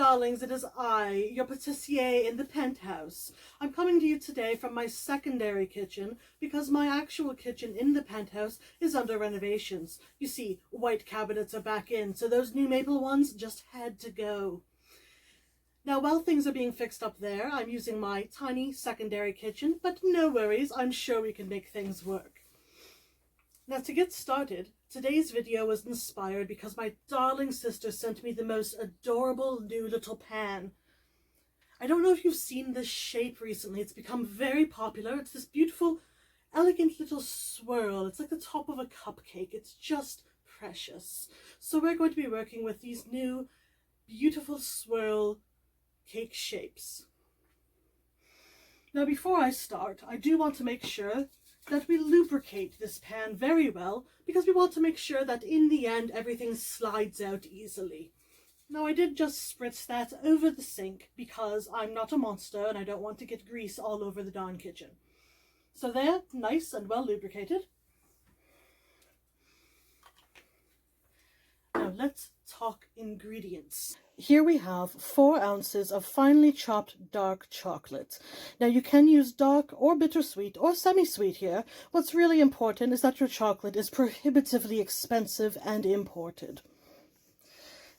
darlings, it is I, your Patisserier in the Penthouse. I'm coming to you today from my secondary kitchen because my actual kitchen in the Penthouse is under renovations. You see, white cabinets are back in, so those new maple ones just had to go. Now, while things are being fixed up there, I'm using my tiny secondary kitchen, but no worries, I'm sure we can make things work. Now, to get started, today's video was inspired because my darling sister sent me the most adorable new little pan. I don't know if you've seen this shape recently. It's become very popular. It's this beautiful, elegant little swirl. It's like the top of a cupcake. It's just precious. So we're going to be working with these new, beautiful swirl cake shapes. Now, before I start, I do want to make sure that we lubricate this pan very well because we want to make sure that in the end everything slides out easily. Now, I did just spritz that over the sink because I'm not a monster and I don't want to get grease all over the darn kitchen. So there, nice and well lubricated. Now let's talk ingredients. Here we have 4 ounces of finely chopped dark chocolate. Now you can use dark or bittersweet or semi-sweet here. What's really important is that your chocolate is prohibitively expensive and imported.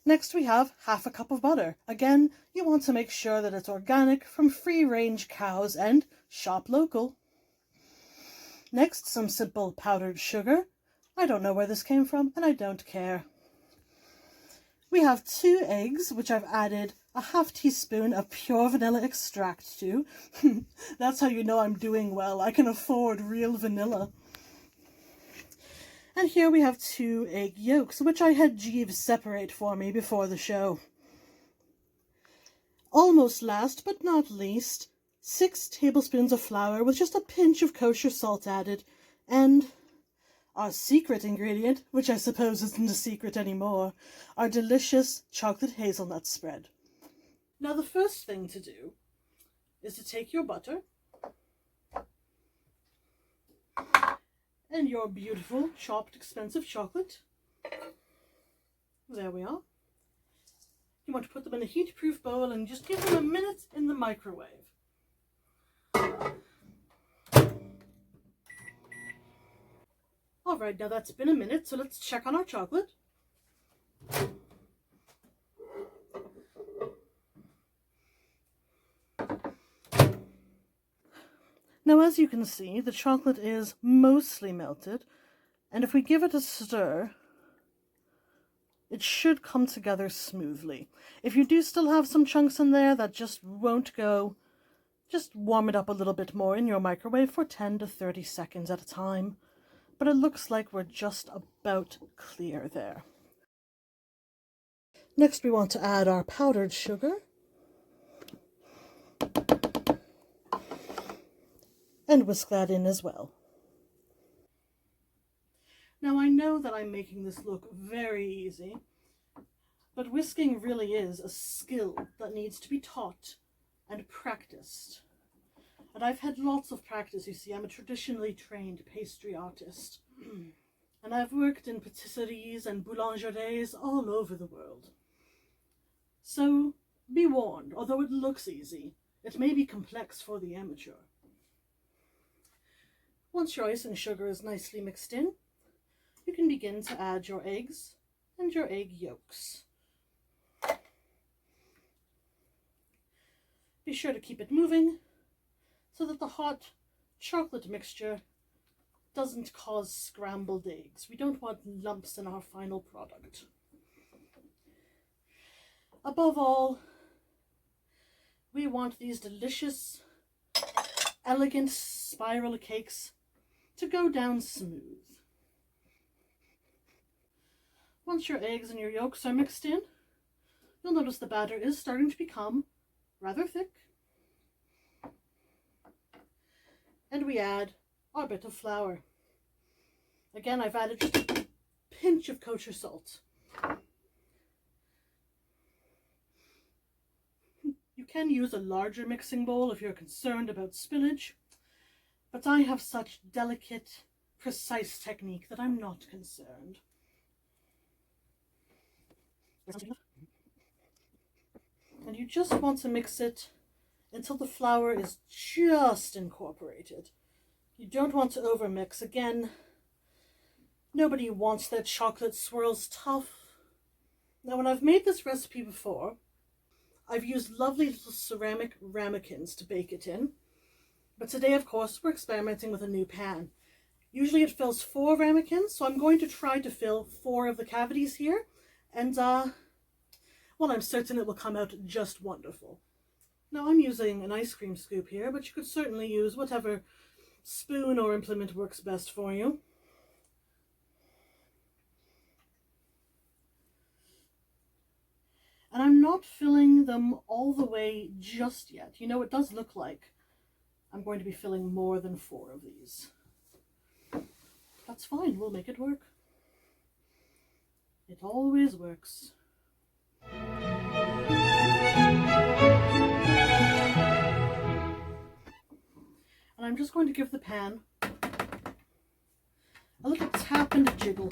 Next we have half a cup of butter. Again, you want to make sure that it's organic from free-range cows and shop local. Next, some simple powdered sugar. I don't know where this came from and I don't care. We have 2 eggs, which I've added a half teaspoon of pure vanilla extract to. That's how you know I'm doing well. I can afford real vanilla. And here we have 2 egg yolks, which I had Jeeves separate for me before the show. Almost last but not least, 6 tablespoons of flour with just a pinch of kosher salt added, and our secret ingredient, which I suppose isn't a secret anymore, our delicious chocolate hazelnut spread. Now the first thing to do is to take your butter and your beautiful chopped expensive chocolate. There we are. You want to put them in a heat-proof bowl and just give them a minute in the microwave. Alright, now that's been a minute, so let's check on our chocolate. Now, as you can see, the chocolate is mostly melted, and if we give it a stir, it should come together smoothly. If you do still have some chunks in there that just won't go, just warm it up a little bit more in your microwave for 10 to 30 seconds at a time. But it looks like we're just about clear there. Next, we want to add our powdered sugar. And whisk that in as well. Now, I know that I'm making this look very easy, but whisking really is a skill that needs to be taught and practiced. And I've had lots of practice, you see. I'm a traditionally trained pastry artist. And I've worked in patisseries and boulangeries all over the world. So be warned, although it looks easy, it may be complex for the amateur. Once your ice and sugar is nicely mixed in, you can begin to add your eggs and your egg yolks. Be sure to keep it moving so that the hot chocolate mixture doesn't cause scrambled eggs. We don't want lumps in our final product. Above all, we want these delicious, elegant spiral cakes to go down smooth. Once your eggs and your yolks are mixed in, you'll notice the batter is starting to become rather thick. And we add our bit of flour. Again, I've added just a pinch of kosher salt. You can use a larger mixing bowl if you're concerned about spillage, but I have such delicate, precise technique that I'm not concerned. And you just want to mix it until the flour is just incorporated. You don't want to overmix. Again, nobody wants their chocolate swirls tough. Now, when I've made this recipe before, I've used lovely little ceramic ramekins to bake it in. But today, of course, we're experimenting with a new pan. Usually it fills 4 ramekins, so I'm going to try to fill 4 of the cavities here. And, well, I'm certain it will come out just wonderful. Now, I'm using an ice cream scoop here, but you could certainly use whatever spoon or implement works best for you. And I'm not filling them all the way just yet. You know, it does look like I'm going to be filling more than 4 of these. That's fine, we'll make it work. It always works. And I'm just going to give the pan a little tap and a jiggle.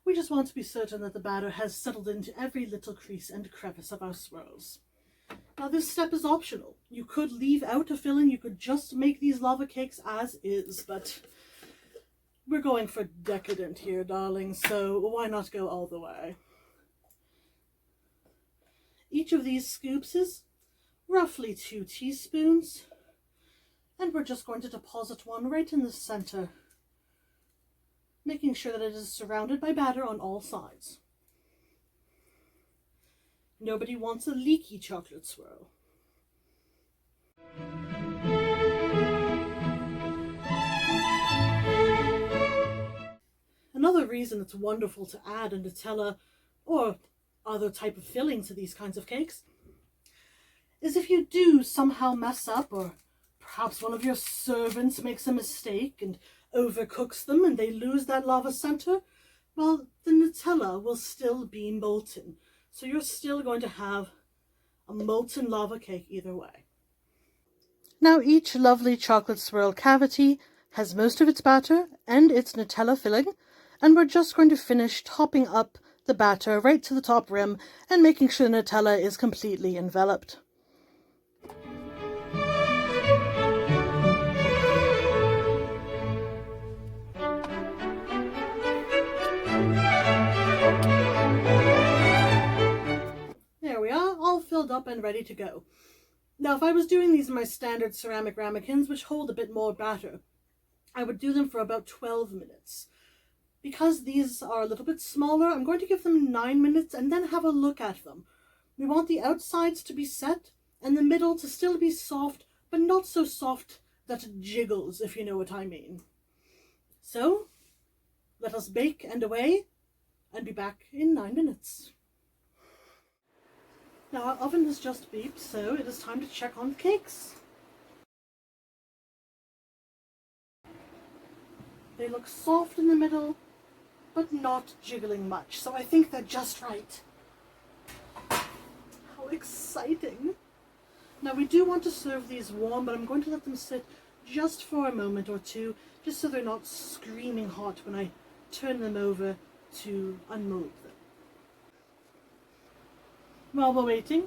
We just want to be certain that the batter has settled into every little crease and crevice of our swirls. Now, this step is optional. You could leave out a filling, you could just make these lava cakes as is, but we're going for decadent here, darling, so why not go all the way? Each of these scoops is roughly 2 teaspoons, and we're just going to deposit one right in the center, making sure that it is surrounded by batter on all sides. Nobody wants a leaky chocolate swirl. Another reason it's wonderful to add a Nutella or other type of filling to these kinds of cakes is if you do somehow mess up, or perhaps one of your servants makes a mistake and overcooks them and they lose that lava center, well, the Nutella will still be molten. So you're still going to have a molten lava cake either way. Now, each lovely chocolate swirl cavity has most of its batter and its Nutella filling, and we're just going to finish topping up the batter right to the top rim and making sure the Nutella is completely enveloped. There we are, all filled up and ready to go. Now, if I was doing these in my standard ceramic ramekins, which hold a bit more batter, I would do them for about 12 minutes. Because these are a little bit smaller, I'm going to give them 9 minutes and then have a look at them. We want the outsides to be set and the middle to still be soft, but not so soft that it jiggles, if you know what I mean. So, let us bake and away, and be back in 9 minutes. Now, our oven has just beeped, so it is time to check on the cakes. They look soft in the middle, but not jiggling much, so I think they're just right. How exciting! Now, we do want to serve these warm, but I'm going to let them sit just for a moment or two, just so they're not screaming hot when I turn them over to unmold them. While we're waiting,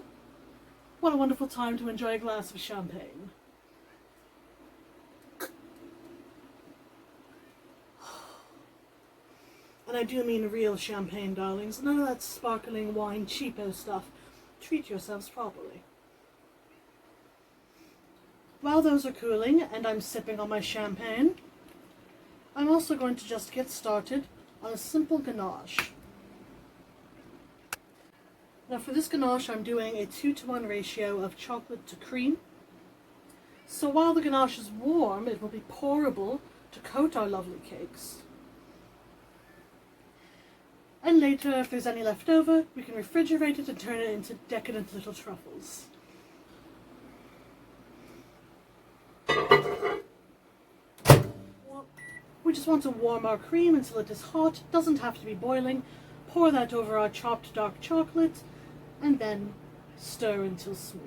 what a wonderful time to enjoy a glass of champagne. And I do mean real champagne, darlings. None of that sparkling wine cheapo stuff. Treat yourselves properly. While those are cooling and I'm sipping on my champagne, I'm also going to just get started on a simple ganache. Now, for this ganache, I'm doing a 2-to-1 ratio of chocolate to cream. So while the ganache is warm, it will be pourable to coat our lovely cakes. And later, if there's any left over, we can refrigerate it and turn it into decadent little truffles. We just want to warm our cream until it is hot. It doesn't have to be boiling. Pour that over our chopped dark chocolate, and then stir until smooth.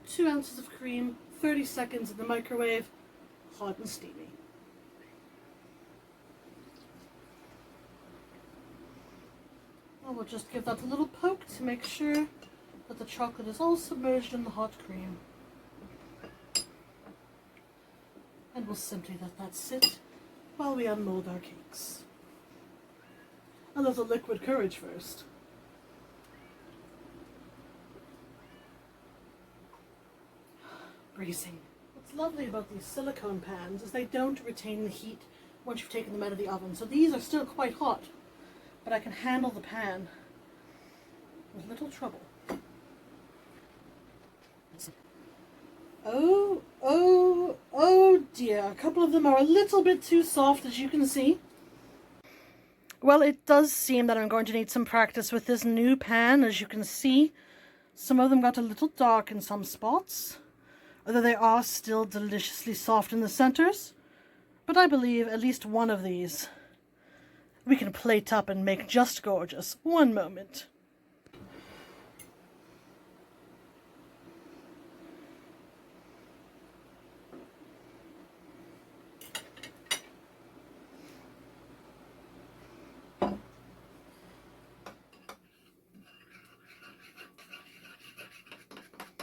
2 ounces of cream, 30 seconds in the microwave, hot and steamy. will just give that a little poke to make sure that the chocolate is all submerged in the hot cream. And we'll simply let that sit while we unmold our cakes. A little liquid courage first. Bracing. What's lovely about these silicone pans is they don't retain the heat once you've taken them out of the oven. So these are still quite hot, but I can handle the pan with little trouble. Oh dear. A couple of them are a little bit too soft, as you can see. Well, it does seem that I'm going to need some practice with this new pan. As you can see, some of them got a little dark in some spots, although they are still deliciously soft in the centers. But I believe at least one of these we can plate up and make just gorgeous. One moment.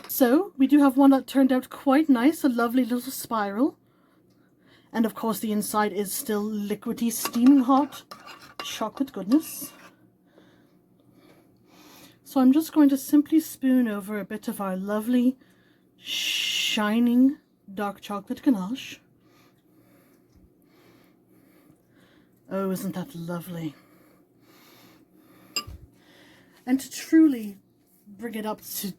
So, we do have one that turned out quite nice, a lovely little spiral. And of course the inside is still liquidy, steaming hot chocolate goodness. So I'm just going to simply spoon over a bit of our lovely, shining dark chocolate ganache. Oh, isn't that lovely? And to truly bring it up to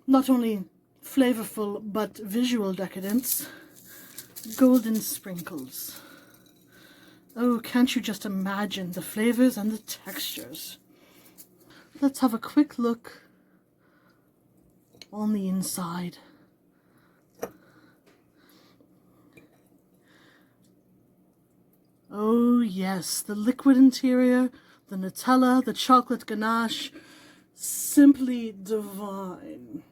not only flavorful but visual decadence, golden sprinkles. Oh, can't you just imagine the flavors and the textures? Let's have a quick look on the inside. Oh yes, the liquid interior, the Nutella, the chocolate ganache, simply divine.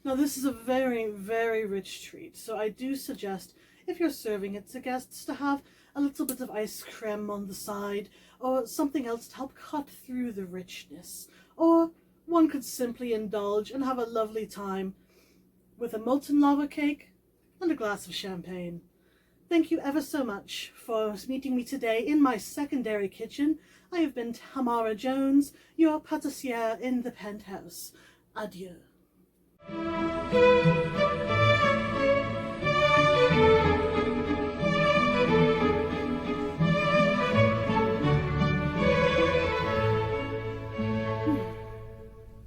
Now this is a very, very rich treat, so I do suggest, if you're serving it to guests, to have a little bit of ice cream on the side, or something else to help cut through the richness. Or one could simply indulge and have a lovely time with a molten lava cake and a glass of champagne. Thank you ever so much for meeting me today in my secondary kitchen. I have been Tamara Jones, your patissiere in the Penthouse. Adieu.